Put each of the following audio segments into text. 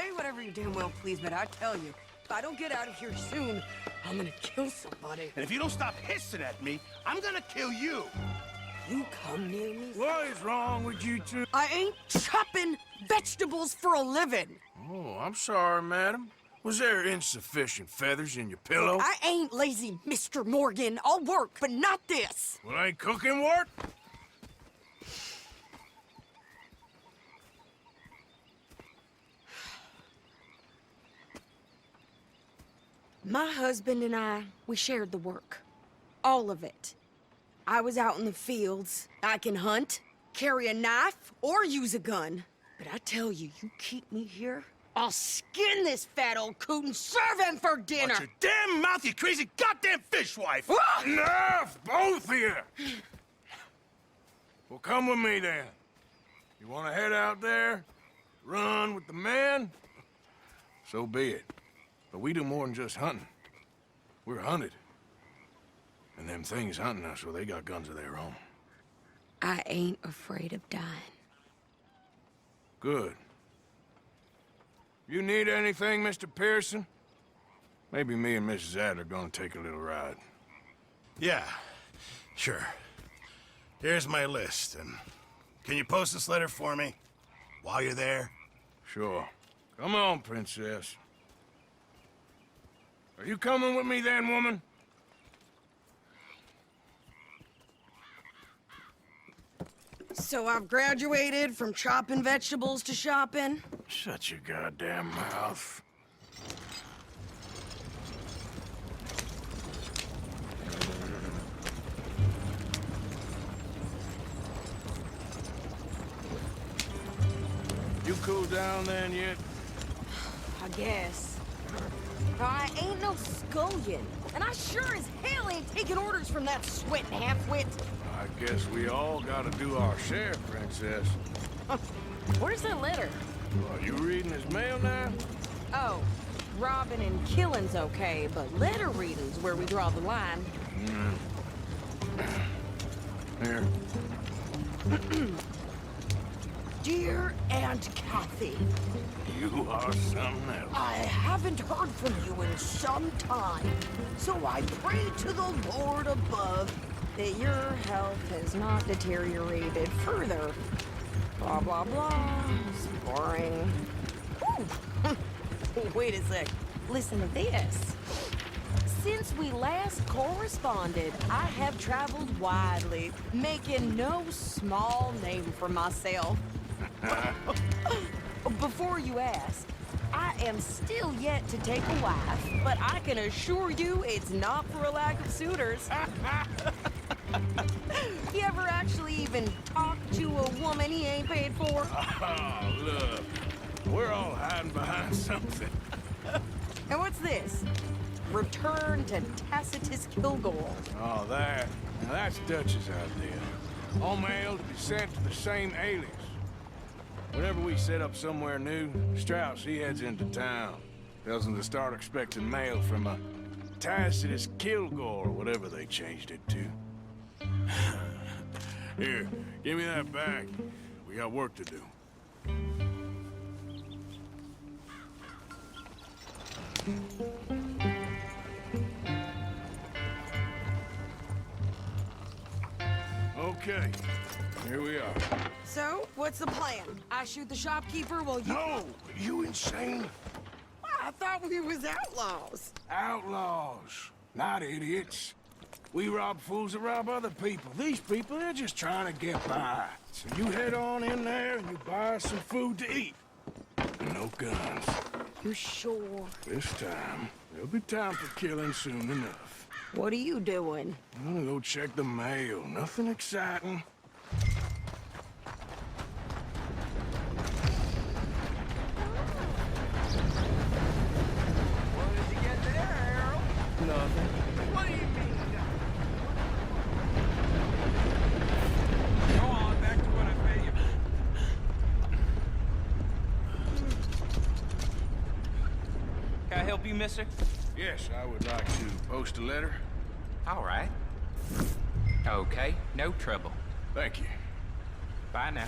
say whatever you damn well please, but I tell you, if I don't get out of here soon, I'm gonna kill somebody. And if you don't stop hissing at me, I'm gonna kill you. You come near me. What is wrong with you two? I ain't chopping vegetables for a living. Oh, I'm sorry, madam. Was there insufficient feathers in your pillow? I ain't lazy, Mr. Morgan. I'll work, but not this. Well, ain't cooking work? My husband and I, we shared the work. All of it. I was out in the fields. I can hunt, carry a knife, or use a gun. But I tell you, you keep me here, I'll skin this fat old coot and serve him for dinner! Watch your damn mouth, you crazy goddamn fishwife! Enough, both of you! Well, come with me, then. You want to head out there? Run with the men? So be it. But we do more than just hunting. We're hunted. And them things hunting us, well, they got guns of their own. I ain't afraid of dying. Good. You need anything, Mr. Pearson? Maybe me and Mrs. Adler gonna take a little ride. Yeah, sure. Here's my list, and can you post this letter for me while you're there? Sure. Come on, Princess. Are you coming with me then, woman? So I've graduated from chopping vegetables to shopping? Shut your goddamn mouth. You cooled down then yet? I guess. I ain't no scullion, and I sure as hell ain't taking orders from that sweating half-wit. I guess we all gotta do our share, Princess. Where's that letter? Are you reading his mail now? Oh, robbing and killing's okay, but letter reading's where we draw the line. Here. Dear Aunt Kathy, You are something else. I haven't heard from you in some time, so I pray to the Lord above that your health has not deteriorated further. Blah, blah, blah. It's boring. Ooh. Wait a sec. Listen to this. Since we last corresponded, I have traveled widely, making no small name for myself. Before you ask, I am still yet to take a wife, but I can assure you it's not for a lack of suitors. You ever actually even talk to a woman he ain't paid for? Oh, look. We're all hiding behind something. And what's this? Return to Tacitus Kilgore. Oh, that. Now that's Dutch's idea. All mail to be sent to the same alias. Whenever we set up somewhere new, Strauss, he heads into town. Tells them to start expecting mail from a Tacitus Kilgore, or whatever they changed it to. Here, give me that back. We got work to do. Okay, here we are. So, what's the plan? I shoot the shopkeeper while you... No! You insane? I thought we was outlaws. Outlaws, not idiots. We rob fools that rob other people. These people, they're just trying to get by. So you head on in there and you buy us some food to eat. No guns. You sure? This time, there'll be time for killing soon enough. What are you doing? I'm gonna go check the mail. Nothing exciting. What did you get there, Harold? Nothing. What do you mean? Go on, back to what I pay you. Can I help you, mister? Yes, I would like to post a letter. All right. Okay, no trouble. Thank you. Bye now.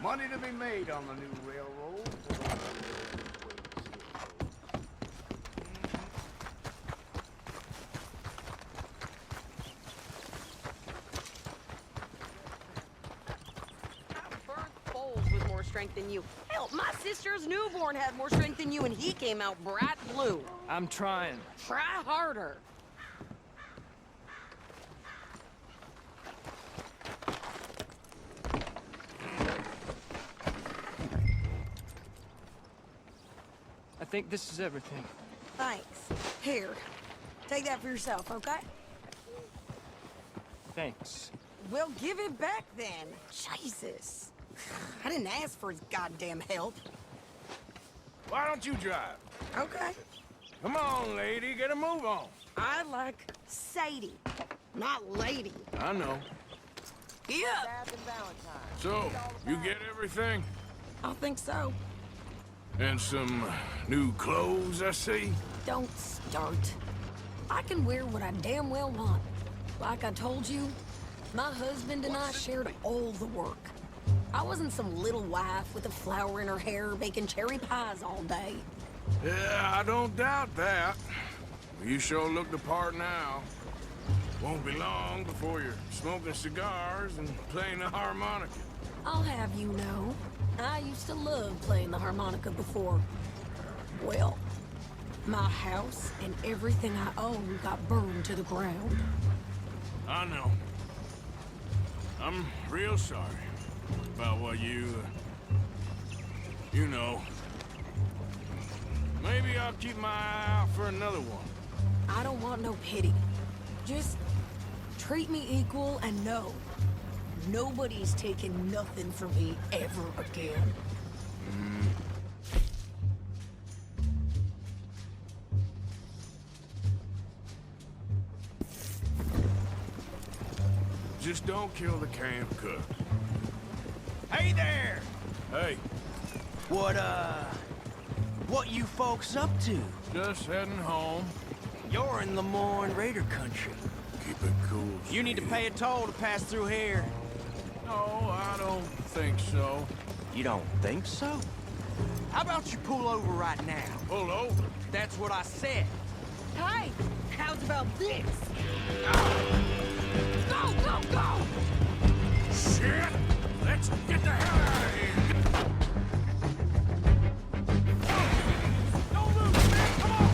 Money to be made on the new railroad. With more strength than you. Hell, my sister's newborn had more strength than you, and he came out bright blue. I'm trying. Try harder. I think this is everything. Thanks. Here, take that for yourself, okay? Thanks. Well, give it back then. Jesus. I didn't ask for his goddamn help. Why don't you drive? Okay. Come on, lady, get a move on. I like Sadie, not lady. I know. Yeah. So, you get everything? I think so. And some new clothes, I see? Don't start. I can wear what I damn well want. Like I told you, my husband and I shared all the work. I wasn't some little wife with a flower in her hair baking cherry pies all day. Yeah, I don't doubt that. You sure look the part now. Won't be long before you're smoking cigars and playing the harmonica. I'll have you know, I used to love playing the harmonica before. Well, my house and everything I own got burned to the ground. I know. I'm real sorry about what you know. Maybe I'll keep my eye out for another one. I don't want no pity. Just treat me equal and know nobody's taking nothing from me ever again. Just don't kill the camp cook. Hey there! Hey, What you folks up to? just heading home. You're in Lemoyne Raider country. Keep it cool. You need to pay a toll to pass through here. No, I don't think so. You don't think so? How about you pull over right now? Pull over. That's what I said. Hey, how's about this? Go, go, go! Shit! Let's get the hell out of here! Don't move, man! Come on!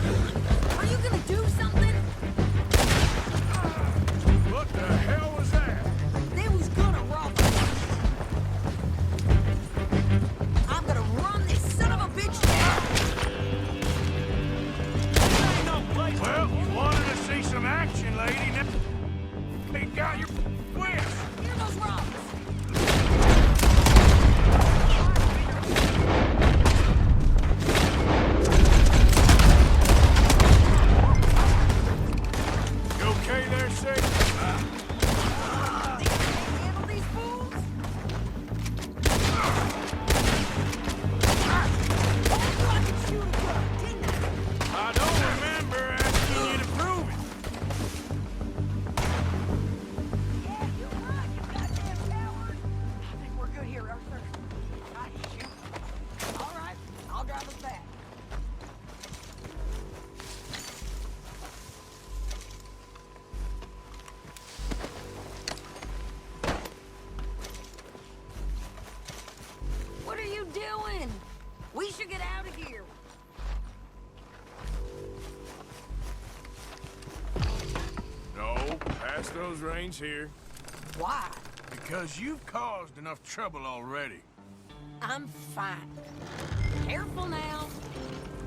Are you gonna do something? What the hell was that? They was gonna rob us. I'm gonna run this son of a bitch down! Ain't no place. Well, you wanted to see some action, lady. Now they got your whisk. Here goes rocks! You okay there, Sadie? Think you can handle these fools? I thought I could shoot a gun, didn't I? I don't remember asking you to prove it. Yeah, you're right, you goddamn coward. I think we're good here, Arthur. I shoot. All right, I'll drive us back. What are you doing? We should get out of here. No, pass those reins here. Why? Because you've caused enough trouble already. I'm fine. Careful now.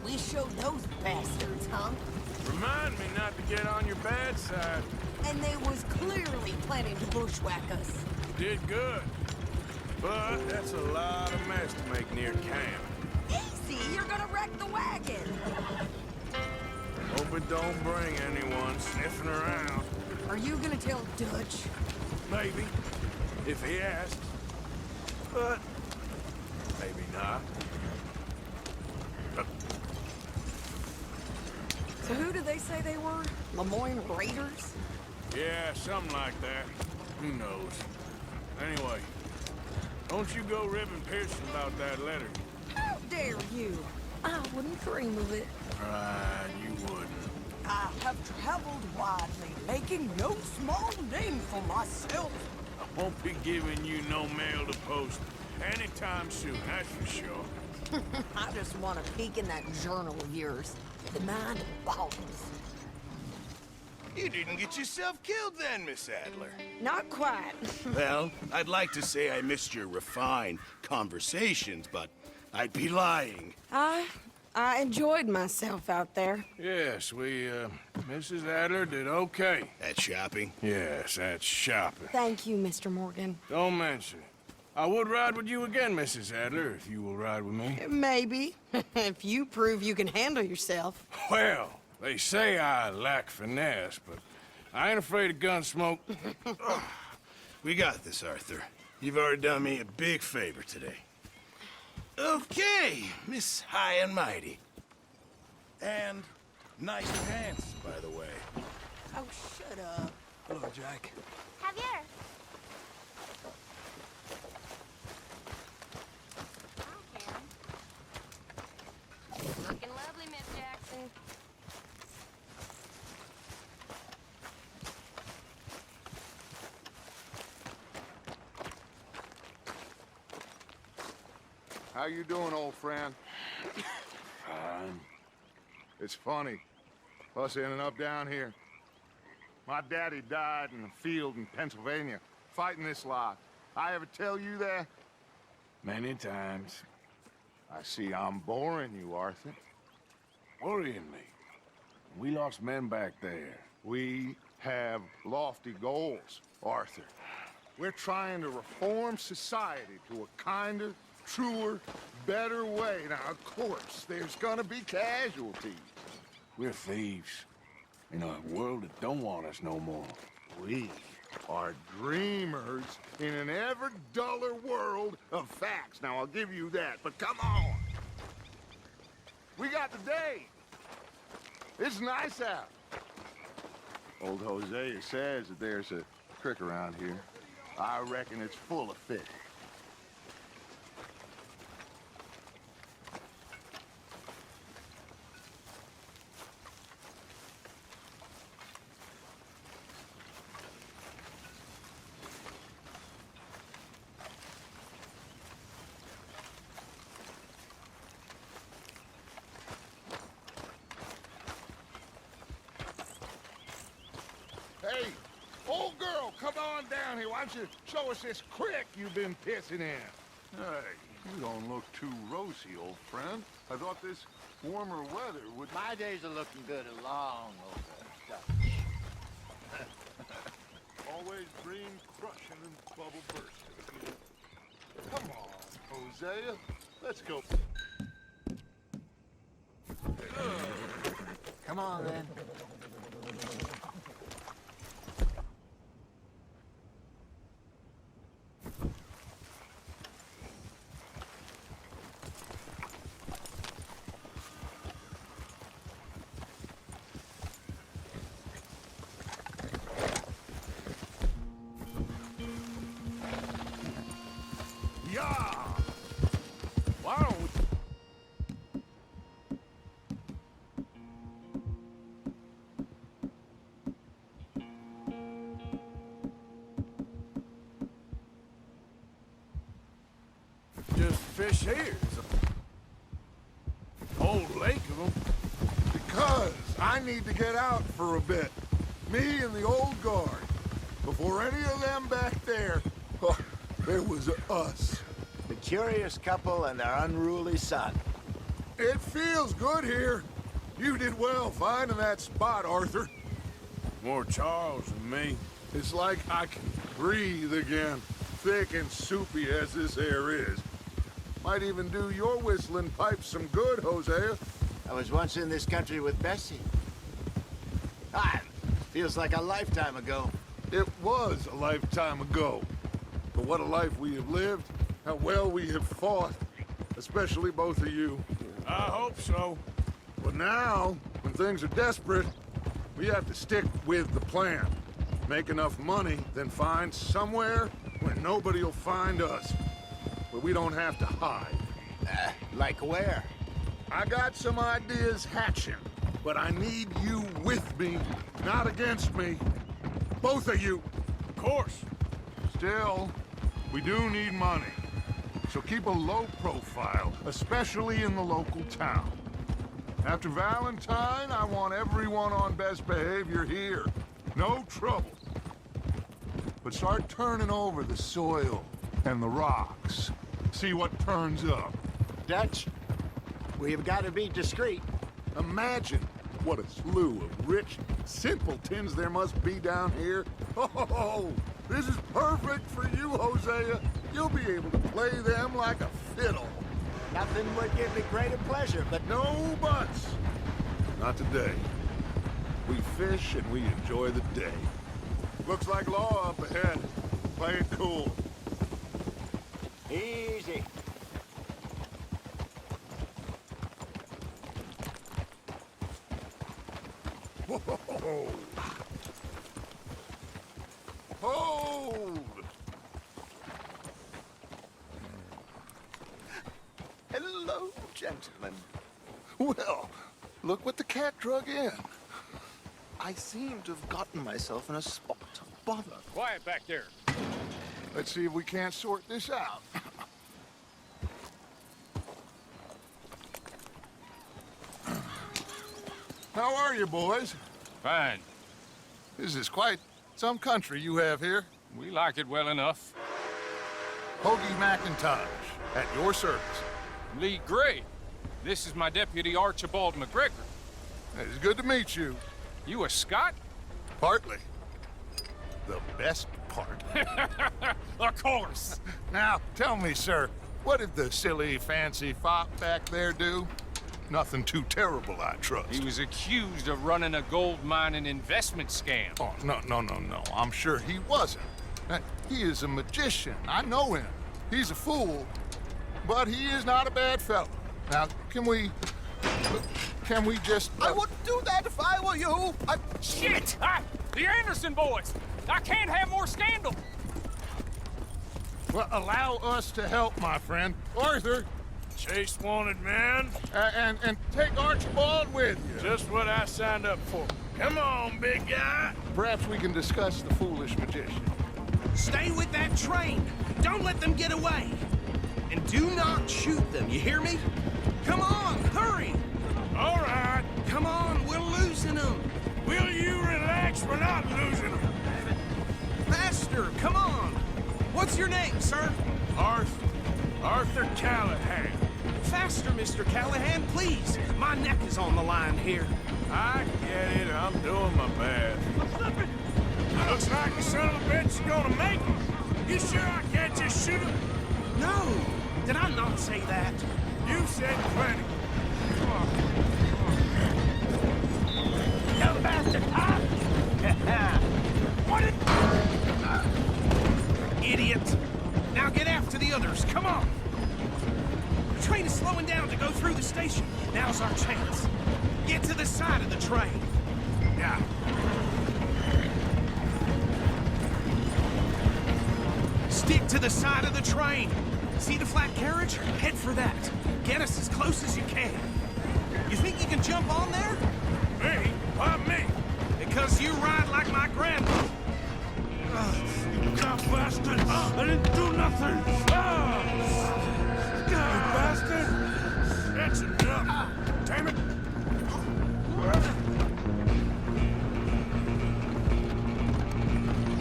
We showed those bastards, huh? Remind me not to get on your bad side. And they was clearly planning to bushwhack us. Did good. But that's a lot of mess to make near camp. Easy, you're gonna wreck the wagon. Hope it don't bring anyone sniffing around. Are you gonna tell Dutch? Maybe, if he asks. But maybe not. So who did they say they were? Lemoyne Raiders? Yeah, something like that. Who knows? Anyway, Don't you go ribbing Pearson about that letter. How dare you? I wouldn't dream of it. Right, you wouldn't. I have traveled widely, making no small name for myself. I won't be giving you no mail to post anytime soon, that's for sure. I just want to peek in that journal of yours. The mind boggles. You didn't get yourself killed then, Miss Adler. Not quite. Well, I'd like to say I missed your refined conversations, but I'd be lying. I enjoyed myself out there. Yes, Mrs. Adler did okay. At shopping? Yes, that's shopping. Thank you, Mr. Morgan. Don't mention it. I would ride with you again, Mrs. Adler, if you will ride with me. Maybe. If you prove you can handle yourself. Well, they say I lack finesse, but I ain't afraid of gun smoke. We got this, Arthur. You've already done me a big favor today. Okay, Miss High and Mighty. And nice pants, by the way. Oh, shut up. Hello, Jack. Javier. Looking lovely, Miss Jackson. How you doing, old friend? Fine. It's funny, us ending up down here. My daddy died in a field in Pennsylvania, fighting this lot. I ever tell you that? Many times. I see I'm boring you, Arthur. Worrying me. We lost men back there. We have lofty goals, Arthur. We're trying to reform society to a kinder, truer, better way. Now, of course, there's gonna be casualties. We're thieves. In a world that don't want us no more. We are dreamers in an ever duller world of facts. Now, I'll give you that, but come on. We got the day. It's nice out. Old Hosea says that there's a creek around here. I reckon it's full of fish. Hey, old girl, come on down here. Why don't you show us this creek you've been pissing in? Hey, you don't look too rosy, old friend. I thought this warmer weather would... My days are looking good along over Dutch. Always dream crushing and bubble bursting. Come on, Hosea. Let's go. Come on, then. Yeah! Why don't we... just fish here? It's a whole lake of them. Because I need to get out for a bit. Me and the old guard. Before any of them back there, oh, there was us. The curious couple and their unruly son. It feels good here. You did well finding that spot, Arthur. More Charles than me. It's like I can breathe again, thick and soupy as this air is. Might even do your whistling pipes some good, Hosea. I was once in this country with Bessie. Ah, feels like a lifetime ago. It was a lifetime ago. But what a life we have lived, how well we have fought, especially both of you. I hope so. But now, when things are desperate, we have to stick with the plan. Make enough money, then find somewhere where nobody will find us. but we don't have to hide. Like where? I got some ideas hatching, but I need you with me, not against me. Both of you. Of course. Still, we do need money. So keep a low profile, especially in the local town. After Valentine, I want everyone on best behavior here. No trouble. But start turning over the soil and the rocks. See what turns up. Dutch, we've got to be discreet. Imagine what a slew of rich simpletons there must be down here. Oh, this is perfect for you, Hosea. You'll be able to play them like a fiddle. Nothing would give me greater pleasure, but No buts. Not today. We fish and we enjoy the day. Looks like law up ahead. Play it cool. easy. Whoa! Hold! Hello, gentlemen. Well, look what the cat drug in. I seem to have gotten myself in a spot of bother. Quiet back there. Let's see if we can't sort this out. How are you, boys? Fine. This is quite some country you have here. We like it well enough. Hoagie McIntosh, at your service. Lee Gray. This is my deputy Archibald McGregor. It's good to meet you. You a Scot? Partly. The best part. Of course. Now, tell me, sir, what did the silly, fancy fop back there do? Nothing too terrible, I trust. He was accused of running a gold mining investment scam. Oh, no. I'm sure he wasn't. He is a magician. I know him. He's a fool, but he is not a bad fellow. Now, can we just... I wouldn't do that if I were you. Shit! The Anderson boys! I can't have more scandal! Well, allow us to help, my friend. Arthur, Chase wanted man. and take Archibald with you. Just what I signed up for. Come on, big guy. Perhaps we can discuss the foolish magician. Stay with that train. Don't let them get away. And do not shoot them, you hear me? Come on, hurry. All right. Come on, we're losing them. Will you relax? We're not losing them. Faster, come on. What's your name, sir? Arthur Callahan. Faster, Mr. Callahan, please. My neck is on the line here. I get it. I'm doing my best. Looks like the son of a bitch is gonna make it. You sure I can't just shoot him? No, did I not say that? You said plenty. You bastard, huh? What Idiot! Now get after the others, come on! The train is slowing down to go through the station. Now's our chance. Get to the side of the train. Yeah. Stick to the side of the train. See the flat carriage? Head for that. Get us as close as you can. You think you can jump on there? Me? Why me? Because you ride like my grandma. You bastard! I didn't do nothing! You bastard! That's enough! Damn it!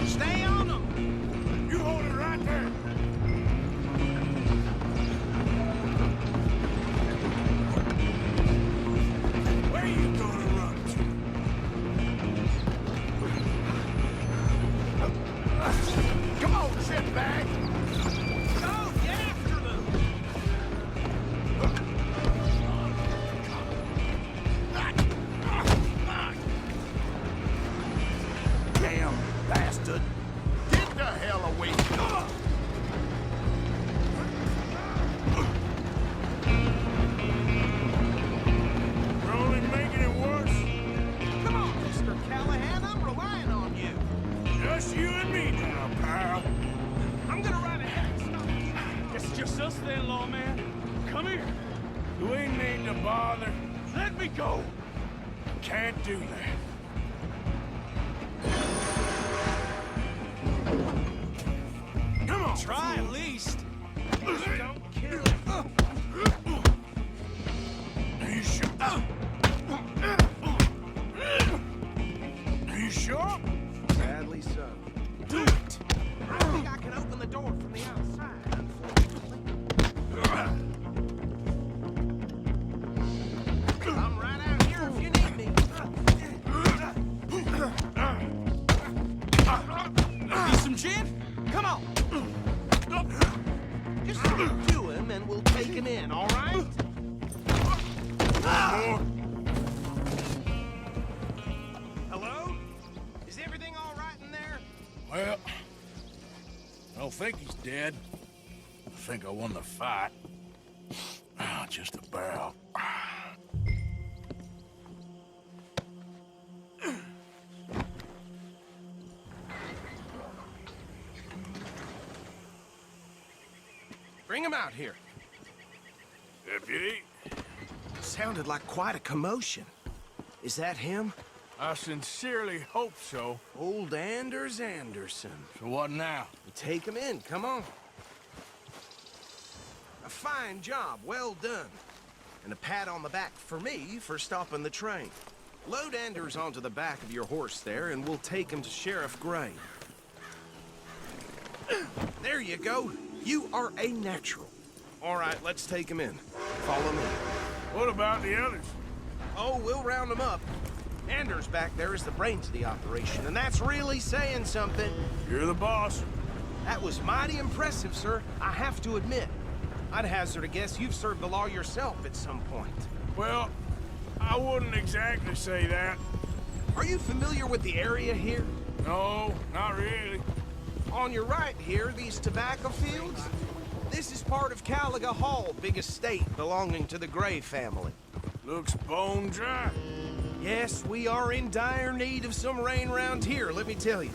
Stay on them! You hold it right there! Where are you gonna run to? Come on, shitbag. Go, get after them! Just then, lawman. Come here. Do we need to bother? Let me go. Can't do that. Come on. Try at least. Just don't kill him. Are you sure? Are you sure? Sadly so. Do it! I think I can open the door from the outside, unfortunately. I'm right out here if you need me. Need some gin? Come on! Just do him and we'll take him in, all right? Hello? Is everything all right in there? Well, I don't think he's dead. I think I won the fight. Just about. Bring him out here. Deputy, Sounded like quite a commotion. Is that him? I sincerely hope so. Old Anders Anderson. So what now? Take him in, come on. A fine job, well done. And a pat on the back for me for stopping the train. Load Anders onto the back of your horse there, and we'll take him to Sheriff Gray. There you go. You are a natural. All right, let's take him in. Follow me. What about the others? Oh, we'll round them up. Anders back there is the brains of the operation, and that's really saying something. You're the boss. That was mighty impressive, sir. I have to admit. I'd hazard a guess you've served the law yourself at some point. Well, I wouldn't exactly say that. Are you familiar with the area here? No, not really. On your right here, these tobacco fields? This is part of Caliga Hall, big estate belonging to the Gray family. Looks bone dry. Yes, we are in dire need of some rain round here, let me tell you.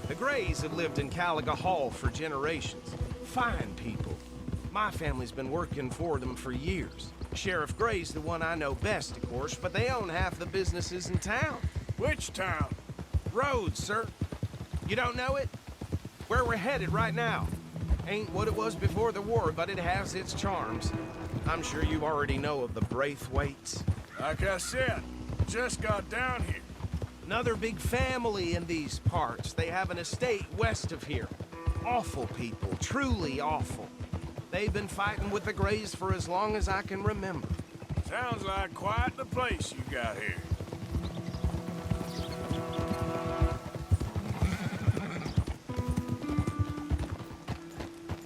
The Grays have lived in Caliga Hall for generations. Fine people. My family's been working for them for years. Sheriff Gray's the one I know best, of course, but they own half the businesses in town. Which town? Rhodes, sir. You don't know it? Where we're headed right now. Ain't what it was before the war, but it has its charms. I'm sure you already know of the Braithwaites. Like I said, just got down here. Another big family in these parts. They have an estate west of here. Awful people, truly awful. They've been fighting with the Grays for as long as I can remember. Sounds like quite the place you got here.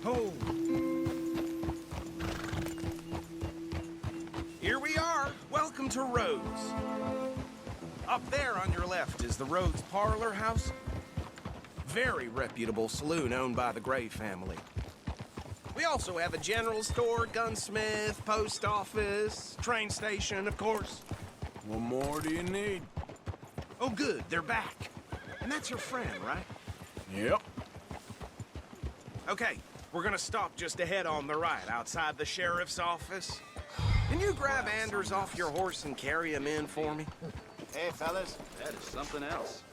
Oh. Here we are. Welcome to Rhodes. Up there on your left is the Rhodes Parlor House. Very reputable saloon owned by the Gray family. We also have a general store, gunsmith, post office, train station, of course. What more do you need? Oh, good. They're back. And that's your friend, right? Yep. Okay. We're gonna stop just ahead on the right, outside the sheriff's office. Can you grab Anders off your horse and carry him in for me? Hey, fellas. That is something else.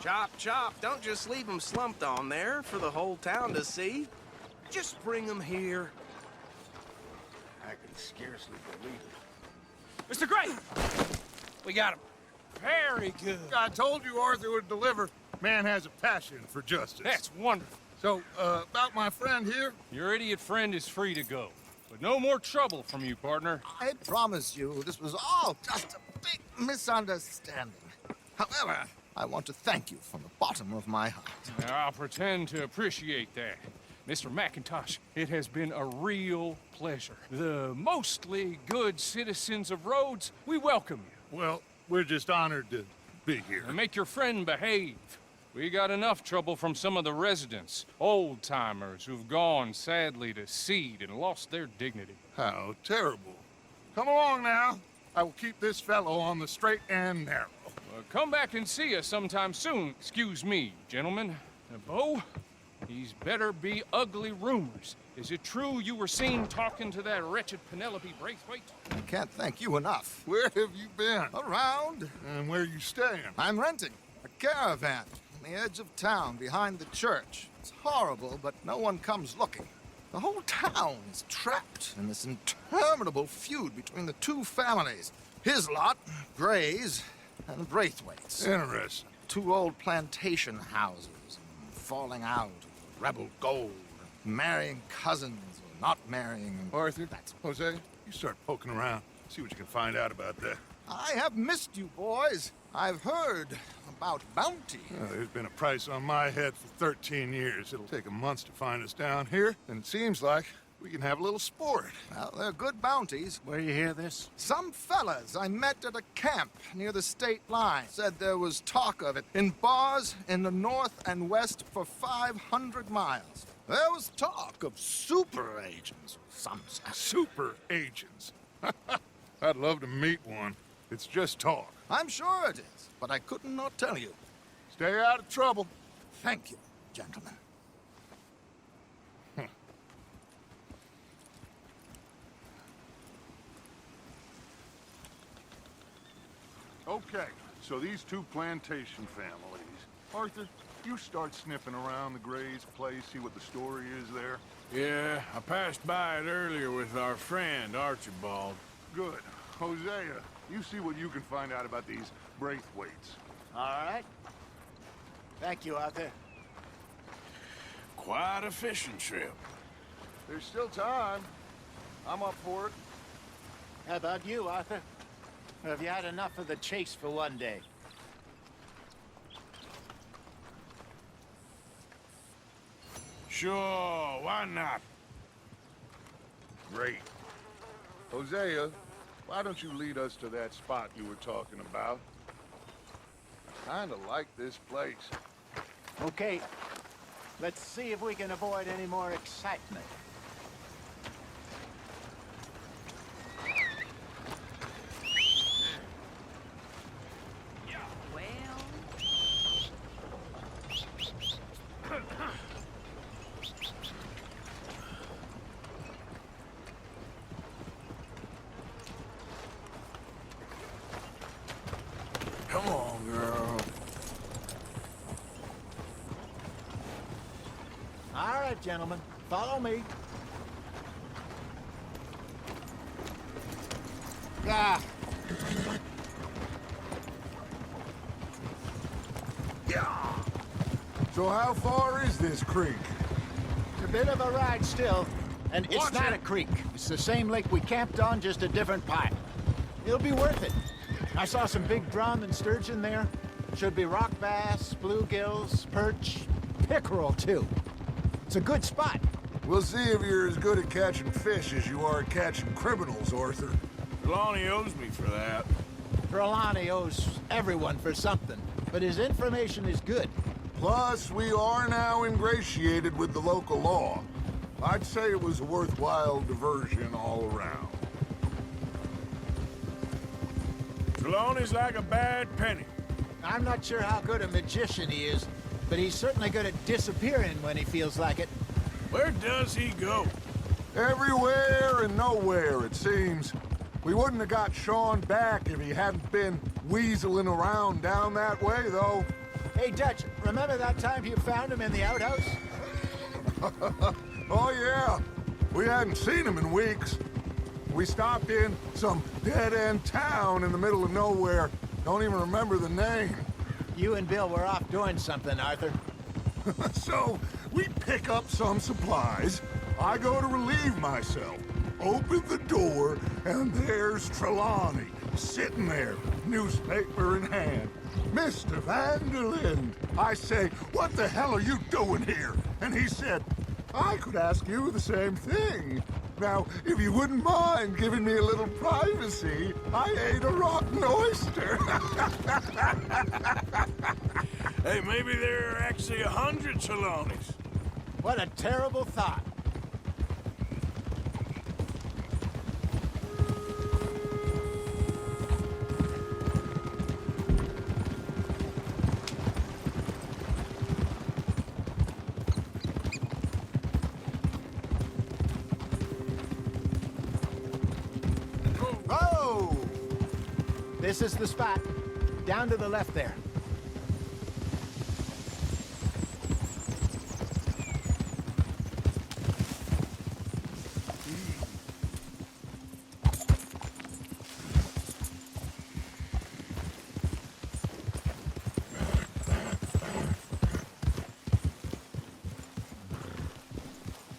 Chop, chop. Don't just leave him slumped on there for the whole town to see. Just bring him here. I can scarcely believe it. Mr. Gray! We got him. Very good. I told you Arthur would deliver. Man has a passion for justice. That's wonderful. So, about my friend here? Your idiot friend is free to go. But no more trouble from you, partner. I promise you, this was all just a big misunderstanding. However, I want to thank you from the bottom of my heart. I'll pretend to appreciate that. Mr. McIntosh, it has been a real pleasure. The mostly good citizens of Rhodes, we welcome you. Well, we're just honored to be here. And make your friend behave. We got enough trouble from some of the residents, old-timers who've gone, sadly, to seed and lost their dignity. How terrible. Come along now. I will keep this fellow on the straight and narrow. Come back and see us sometime soon. Excuse me, gentlemen. Bo, These better be ugly rumors. Is it true you were seen talking to that wretched Penelope Braithwaite? I can't thank you enough. Where have you been? Around. And where you staying? I'm renting a caravan on the edge of town behind the church. It's horrible, but no one comes looking. The whole town is trapped in this interminable feud between the two families. His lot, Gray's, and Braithwaite's. Interesting. Two old plantation houses, falling out of rebel gold, marrying cousins or not marrying. Arthur, Jose, you start poking around. See what you can find out about that. I have missed you, boys. I've heard about bounty. There's been a price on my head for 13 years. It'll take 'em months to find us down here, and it seems like we can have a little sport. Well, they're good bounties. Where you hear this? Some fellas I met at a camp near the state line said there was talk of it in bars in the north and west for 500 miles. There was talk of super agents, some said. Super agents. I'd love to meet one. It's just talk. I'm sure it is, but I couldn't not tell you. Stay out of trouble. Thank you, gentlemen. Okay, so these two plantation families. Arthur, you start sniffing around the Gray's place, see what the story is there. Yeah, I passed by it earlier with our friend, Archibald. Good. Hosea, you see what you can find out about these Braithwaites. All right. Thank you, Arthur. Quite a fishing trip. There's still time. I'm up for it. How about you, Arthur? Or have you had enough of the chase for one day? Sure, why not? Great. Hosea, why don't you lead us to that spot you were talking about? I kinda like this place. Okay. Let's see if we can avoid any more excitement. Come on, girl. All right, gentlemen. Follow me. Ah. So how far is this creek? It's a bit of a ride still. And it's not a creek. It's the same lake we camped on, just a different pipe. It'll be worth it. I saw some big drum and sturgeon there. Should be rock bass, bluegills, perch, pickerel, too. It's a good spot. We'll see if you're as good at catching fish as you are at catching criminals, Arthur. Trelawney owes me for that. Trelawney owes everyone for something, but his information is good. Plus, we are now ingratiated with the local law. I'd say it was a worthwhile diversion all around. Trelawney's like a bad penny. I'm not sure how good a magician he is, but he's certainly good at disappearing when he feels like it. Where does he go? Everywhere and nowhere, it seems. We wouldn't have got Sean back if he hadn't been weaseling around down that way, though. Hey, Dutch, remember that time you found him in the outhouse? Oh, yeah. We hadn't seen him in weeks. We stopped in some dead-end town in the middle of nowhere. Don't even remember the name. You and Bill were off doing something, Arthur. So, we pick up some supplies. I go to relieve myself. Open the door, and there's Trelawney, sitting there, newspaper in hand. Mr. Van der Linde. I say, what the hell are you doing here? And he said, I could ask you the same thing. Now, if you wouldn't mind giving me a little privacy, I ate a rotten oyster. Hey, maybe there are actually 100 Trelawneys. What a terrible thought. This is the spot. Down to the left there.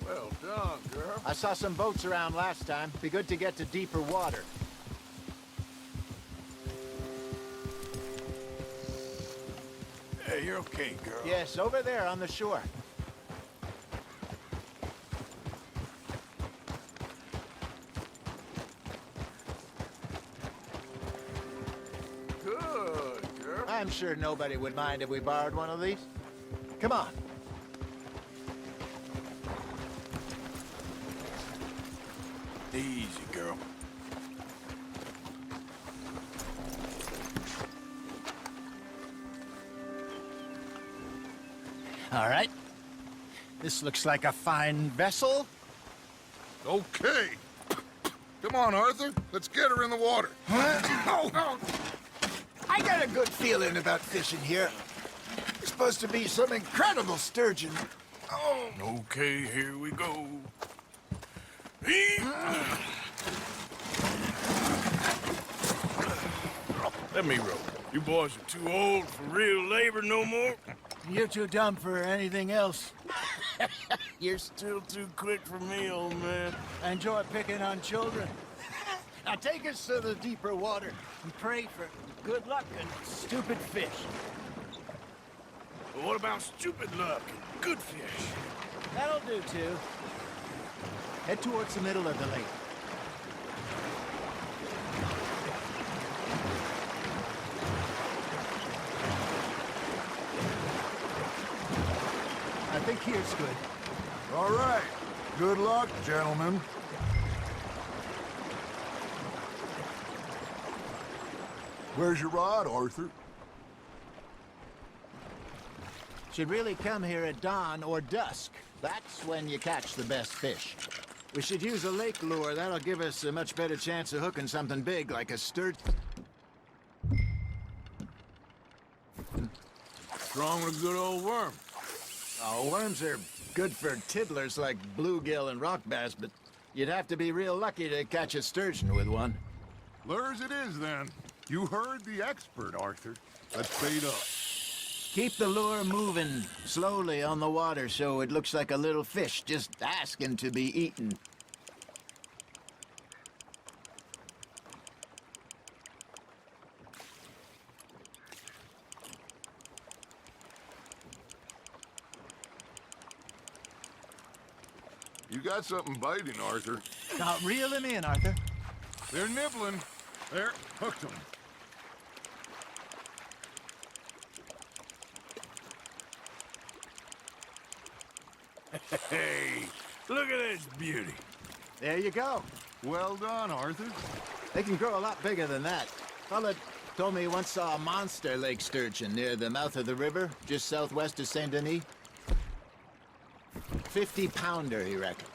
Well done, girl. I saw some boats around last time. Be good to get to deeper water. Hey, you're okay, girl. Yes, over there on the shore. Good, girl. I'm sure nobody would mind if we borrowed one of these. Come on. Easy, girl. All right. This looks like a fine vessel. Okay. Come on, Arthur. Let's get her in the water. Oh. I got a good feeling about fishing here. There's supposed to be some incredible sturgeon. Oh. Okay, here we go. Let me row. You boys are too old for real labor no more. You're too dumb for anything else. You're still too quick for me, old man. I enjoy picking on children. Now take us to the deeper water and pray for good luck and stupid fish. But what about stupid luck and good fish? That'll do, too. Head towards the middle of the lake. I think here's good. All right. Good luck, gentlemen. Where's your rod, Arthur? Should really come here at dawn or dusk. That's when you catch the best fish. We should use a lake lure. That'll give us a much better chance of hooking something big like a sturgeon. What's wrong with a good old worm? Oh, worms are good for tiddlers like bluegill and rock bass, but you'd have to be real lucky to catch a sturgeon with one. Lures it is, then. You heard the expert, Arthur. Let's bait up. Keep the lure moving slowly on the water so it looks like a little fish just asking to be eaten. You got something biting, Arthur. Now reel him in, Arthur. They're nibbling. There, hooked them. Hey, look at this beauty. There you go. Well done, Arthur. They can grow a lot bigger than that. Fella told me he once saw a monster lake sturgeon near the mouth of the river, just southwest of Saint Denis. 50-pounder, he reckoned.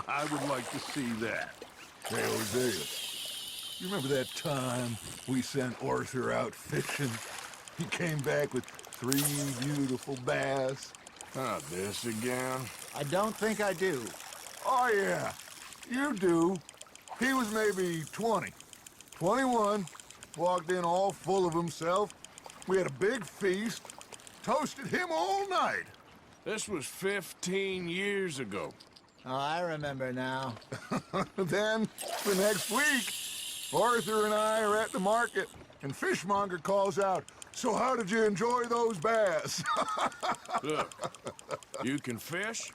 I would like to see that. Hey, Hosea, you remember that time we sent Arthur out fishing? He came back with 3 beautiful bass. Not this again. I don't think I do. Oh, yeah, you do. He was maybe 20, 21, walked in all full of himself. We had a big feast, toasted him all night. This was 15 years ago. Oh, I remember now. Then, the next week, Arthur and I are at the market, and Fishmonger calls out, "So how did you enjoy those bass?" Look, you can fish,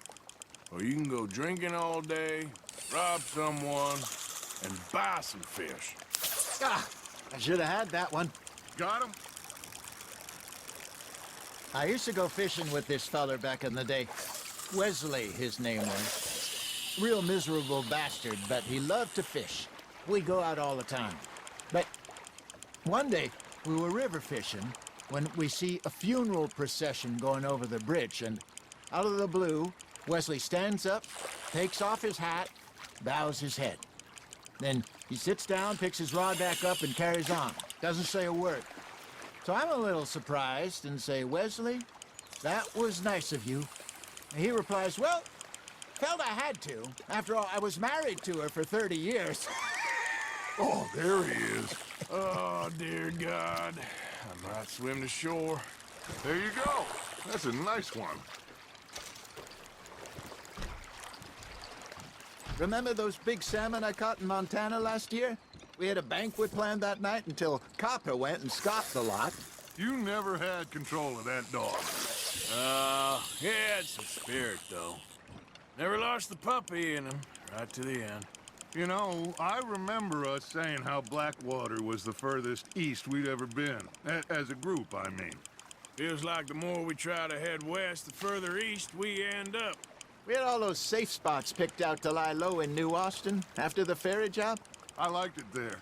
or you can go drinking all day, rob someone, and buy some fish. Ah, I should have had that one. Got him? I used to go fishing with this feller back in the day. Wesley, his name was. Real miserable bastard, but he loved to fish. We go out all the time. But one day, we were river fishing when we see a funeral procession going over the bridge, and out of the blue, Wesley stands up, takes off his hat, bows his head. Then he sits down, picks his rod back up, and carries on. Doesn't say a word. So I'm a little surprised and say, Wesley, that was nice of you. And he replies, well, felt I had to. After all, I was married to her for 30 years. Oh, there he is. Oh, dear God. I might swim to shore. There you go. That's a nice one. Remember those big salmon I caught in Montana last year? We had a banquet planned that night until Copper went and scoffed the lot. You never had control of that dog. He had some spirit, though. Never lost the puppy in him, right to the end. You know, I remember us saying how Blackwater was the furthest east we'd ever been. As a group, I mean. Feels like the more we try to head west, the further east we end up. We had all those safe spots picked out to lie low in New Austin after the ferry job. I liked it there.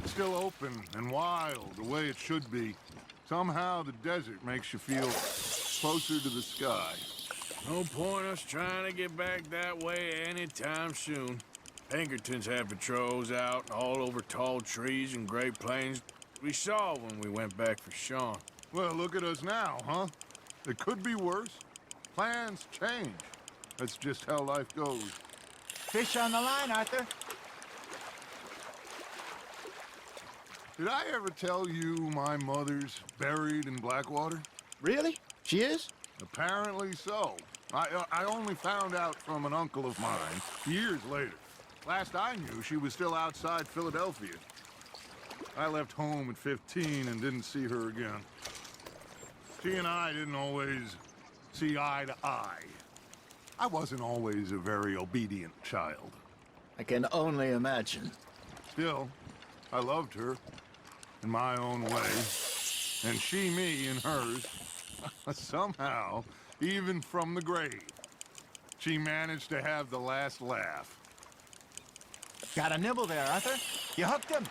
Still open and wild, the way it should be. Somehow the desert makes you feel closer to the sky. No point us trying to get back that way anytime soon. Pinkertons had patrols out all over tall trees and Great Plains. We saw when we went back for Sean. Well, look at us now, huh? It could be worse. Plans change. That's just how life goes. Fish on the line, Arthur. Did I ever tell you my mother's buried in Blackwater? Really? She is? Apparently so. I only found out from an uncle of mine years later. Last I knew, she was still outside Philadelphia. I left home at 15 and didn't see her again. She and I didn't always see eye to eye. I wasn't always a very obedient child. I can only imagine. Still, I loved her in my own way, and she me in hers. Somehow, even from the grave, she managed to have the last laugh. Got a nibble there, Arthur. You hooked him.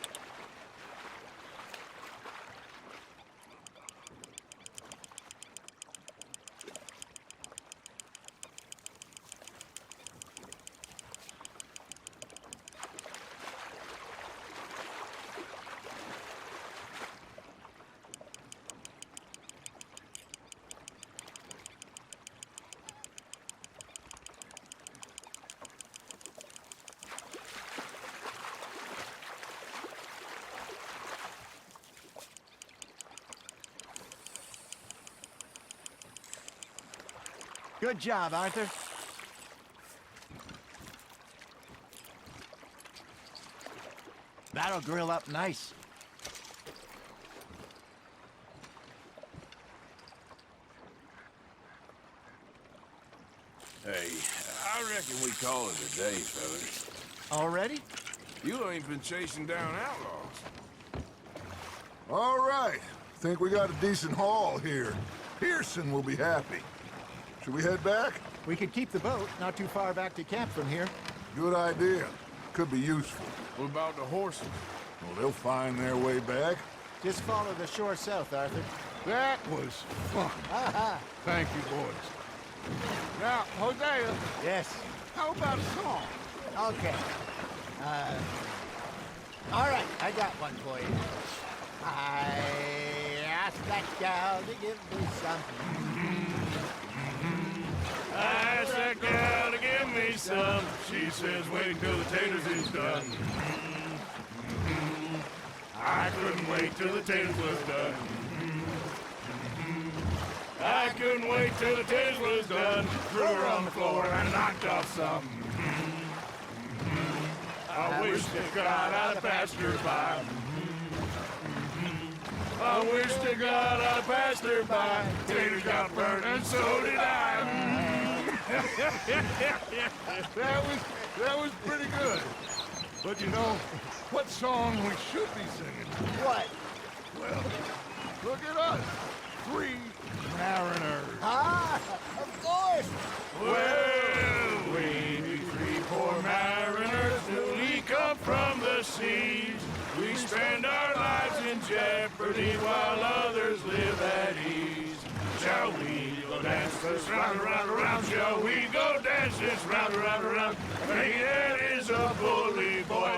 Good job, Arthur. That'll grill up nice. Hey, I reckon we call it a day, fellas. Already? You ain't been chasing down outlaws. All right. Think we got a decent haul here. Pearson will be happy. Should we head back? We could keep the boat not too far back to camp from here. Good idea. Could be useful. What about the horses? Well, they'll find their way back. Just follow the shore south, Arthur. That was fun. Thank you, boys. Now, Hosea, Yes. how about a song? Okay. All right, I got one for you. I asked that gal to give me some. I asked that gal to give me some. She says, wait till the taters is done. I couldn't wait till the taters was done. I couldn't wait till the taters was done. Threw her on the floor and knocked off some. I wish to God I'd passed her by. I wish to God I'd passed her by. Taters got burnt and so did I. That was pretty good. But you know, what song we should be singing? What? Well, look at us. 3 mariners. Ah, of course. Well, we be 3 poor mariners newly come from the seas. We spend our lives in jeopardy while others live at ease. Shall we go dance this round, around, around? Shall we go dance this round, around, around? Hey, that is a bully boy.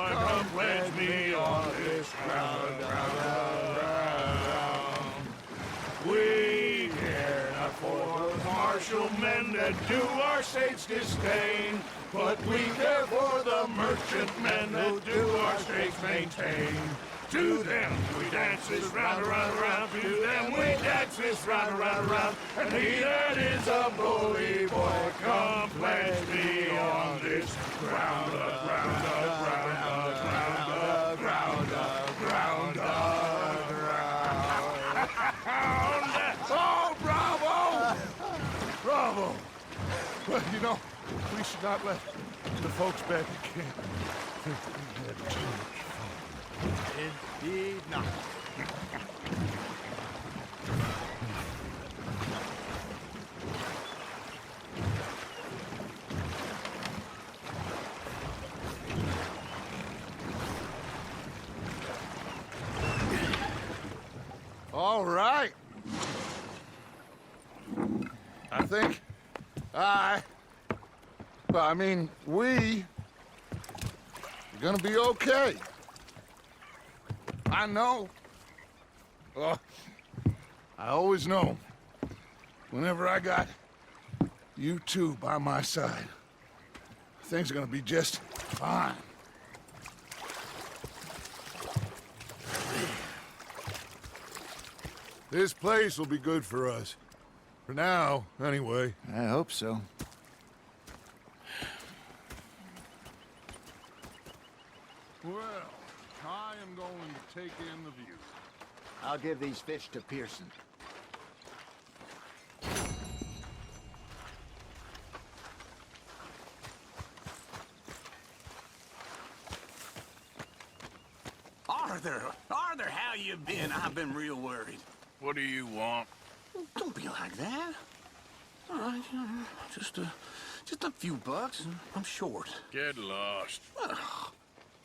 commercial men that do our state's disdain. But we care for the merchant men that do our state's maintain. To them we dance this round, around, around. To them we dance this round, around, around. And he that is a bully boy, come pledge me on this ground up, ground up, ground up, ground up, ground up, ground up, ground up. Oh, bravo! Bravo! Well, you know, we should not let the folks back at camp think we had too much fun. Indeed not. All right. I think we are gonna be okay. I know. I always know. Whenever I got you two by my side, things are gonna be just fine. This place will be good for us. For now, anyway. I hope so. Well, I am going to take in the view. I'll give these fish to Pearson. Arthur, how you been? I've been real worried. What do you want? Don't be like that. All right, just a few bucks, and I'm short. Get lost.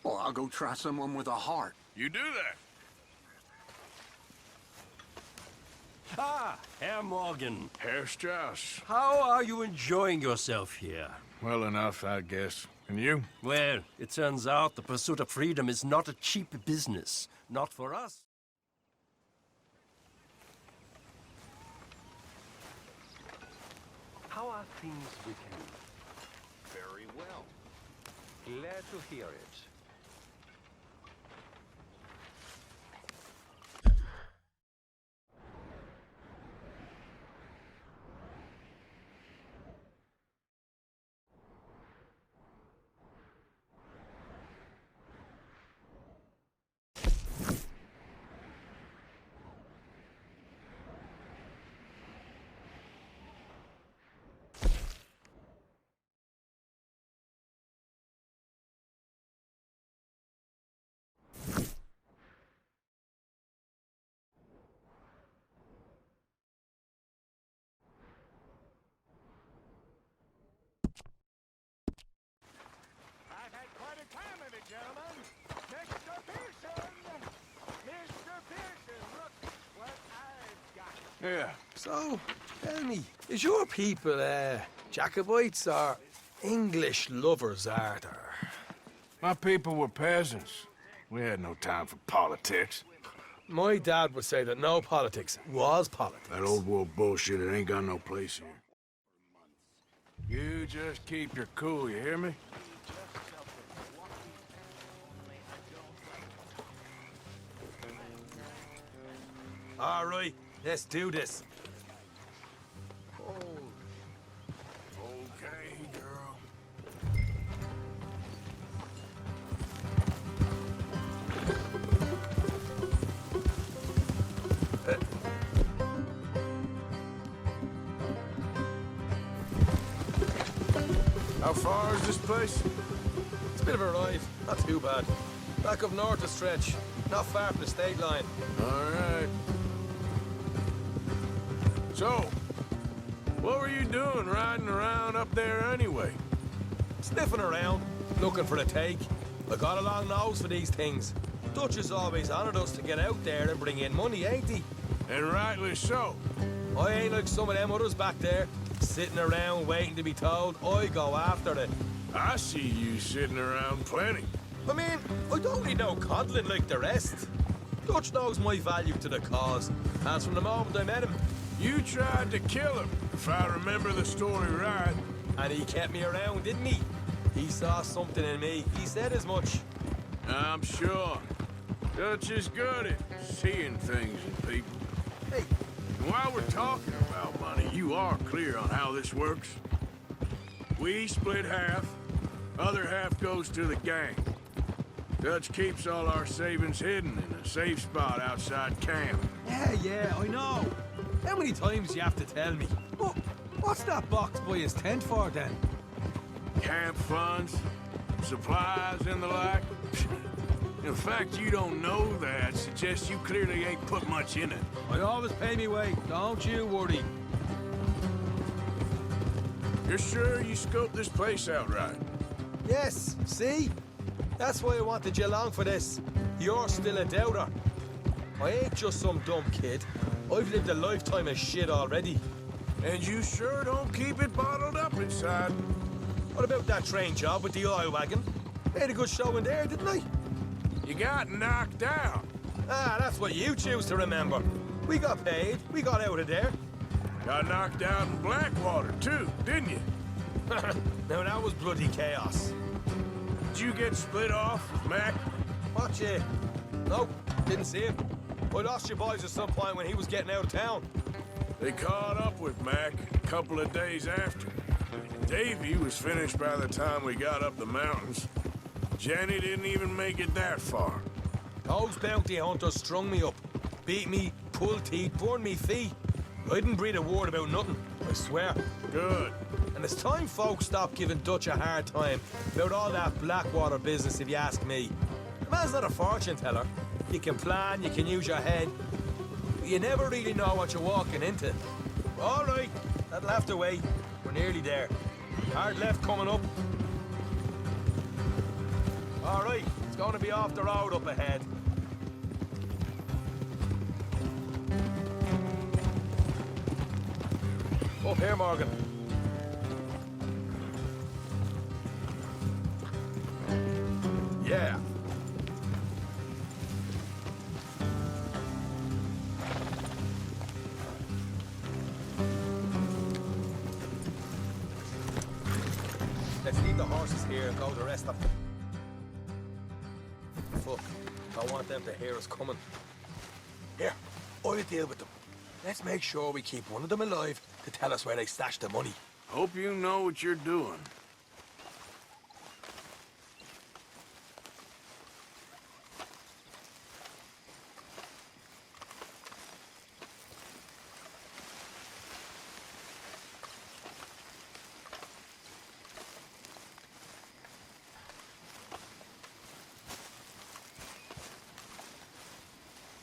Well, I'll go try someone with a heart. You do that. Ah, Herr Morgan. Herr Strauss. How are you enjoying yourself here? Well enough, I guess. And you? Well, it turns out the pursuit of freedom is not a cheap business. Not for us. How are things with you? Very well. Glad to hear it. Gentlemen, Mr. Pearson! Mr. Pearson, look what I've got. Yeah, so, tell me, is your people, Jacobites or English lovers, Arthur? My people were peasants. We had no time for politics. My dad would say that no politics was politics. That old world bullshit, it ain't got no place here. You just keep your cool, you hear me? All right, let's do this. Oh. Okay, girl. How far is this place? It's a bit of a ride, not too bad. Back up north a stretch, not far from the state line. All right. So, what were you doing riding around up there anyway? Sniffing around, looking for a take. I got a long nose for these things. Dutch has always honored us to get out there and bring in money, ain't he? And rightly so. I ain't like some of them others back there, sitting around waiting to be told. I go after it. I see you sitting around plenty. I mean, I don't need no coddling like the rest. Dutch knows my value to the cause, as from the moment I met him, You tried to kill him, if I remember the story right. And he kept me around, didn't he? He saw something in me. He said as much. I'm sure. Dutch is good at seeing things in people. Hey. And while we're talking about money, you are clear on how this works? We split half, other half goes to the gang. Dutch keeps all our savings hidden in a safe spot outside camp. Yeah, I know. How many times do you have to tell me? What's that box by his tent for, then? Camp funds, supplies, and the like. The fact you don't know that suggests you clearly ain't put much in it. I always pay me way, don't you worry. You're sure you scoped this place out right? Yes, see? That's why I wanted you along for this. You're still a doubter. I ain't just some dumb kid. I've lived a lifetime of shit already. And you sure don't keep it bottled up inside. What about that train job with the oil wagon? Made a good show in there, didn't I? You got knocked out. Ah, that's what you choose to remember. We got paid. We got out of there. Got knocked out in Blackwater, too, didn't you? Now, that was bloody chaos. Did you get split off with Mac? What, you? Nope, didn't see him. I lost your boys at some point when he was getting out of town. They caught up with Mac a couple of days after. Davy was finished by the time we got up the mountains. Jenny didn't even make it that far. Those bounty hunters strung me up. Beat me, pulled teeth, burned me feet. I didn't breathe a word about nothing, I swear. Good. And it's time folks stop giving Dutch a hard time about all that Blackwater business, if you ask me. The man's not a fortune teller. You can plan, you can use your head. But you never really know what you're walking into. All right, that'll have to wait. We're nearly there. Hard left coming up. All right, it's going to be off the road up ahead. Up here, Morgan. Yeah. Let's leave the horses here and go the rest of them. Fuck. I want them to hear us coming. Here, I'll deal with them. Let's make sure we keep one of them alive to tell us where they stashed the money. Hope you know what you're doing.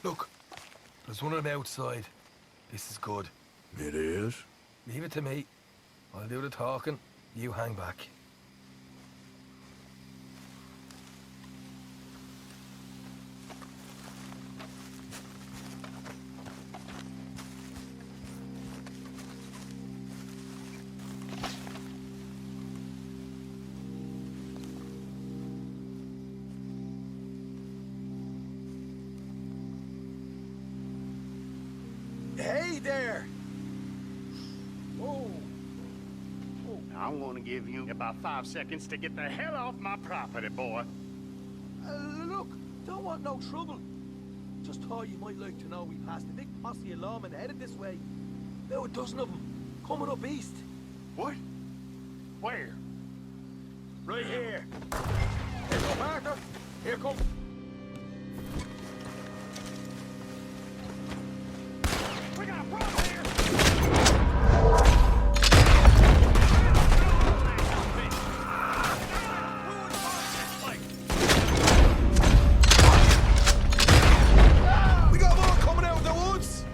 Look, there's one of them outside. This is good. It is? Leave it to me. I'll do the talking. You hang back. Hey there! Whoa. I'm gonna give you about 5 seconds to get the hell off my property, boy. Look, don't want no trouble. Just thought you might like to know we passed a big posse of lawmen headed this way. About a dozen of them, coming up east. What? Where? Right here. Here go, Arthur. Here come. We got a problem here! We got more coming out of the woods!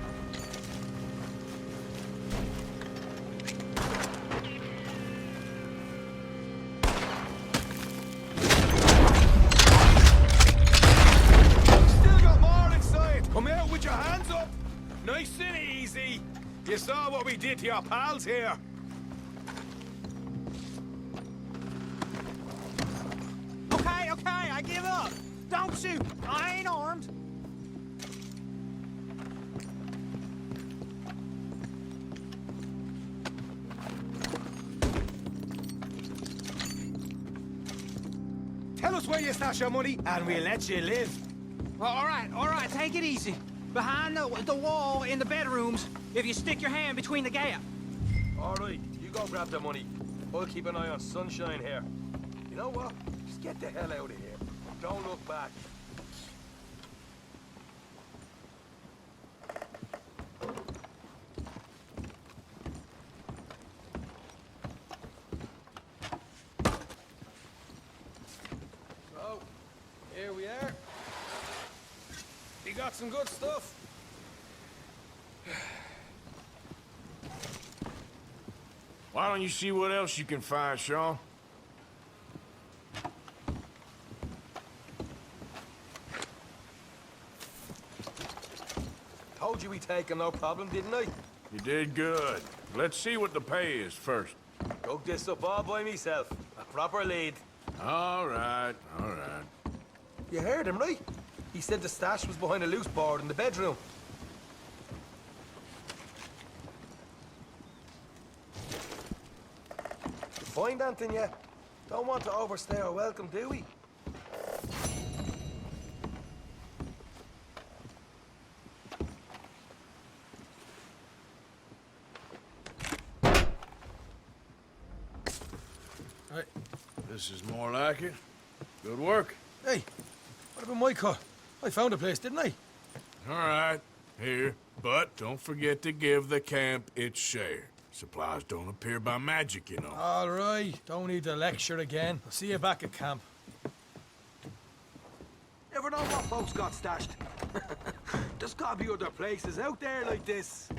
Still got more inside! Come out with your hands up! Nice and easy! You saw what we did to your pals here! Okay, I give up! Don't shoot! I ain't armed! Tell us where you stash your money, and we'll let you live. All right, take it easy. Behind the wall in the bedrooms, if you stick your hand between the gap. All right, you go grab the money. I'll keep an eye on Sunshine here. You know what? Just get the hell out of here. Don't look back. So, here we are. You got some good stuff. Why don't you see what else you can find, Sean? Told you we'd take him, no problem, didn't I? You did good. Let's see what the pay is first. Dug this up all by myself. A proper lead. All right, all right. You heard him, right? He said the stash was behind a loose board in the bedroom. Find anything yet? Don't want to overstay our welcome, do we? Right. This is more like it. Good work. Hey, what about my car? I found a place, didn't I? All right, here. But don't forget to give the camp its share. Supplies don't appear by magic, you know. All right, don't need to lecture again. I'll see you back at camp. Never know what folks got stashed. There's gotta be other places out there like this.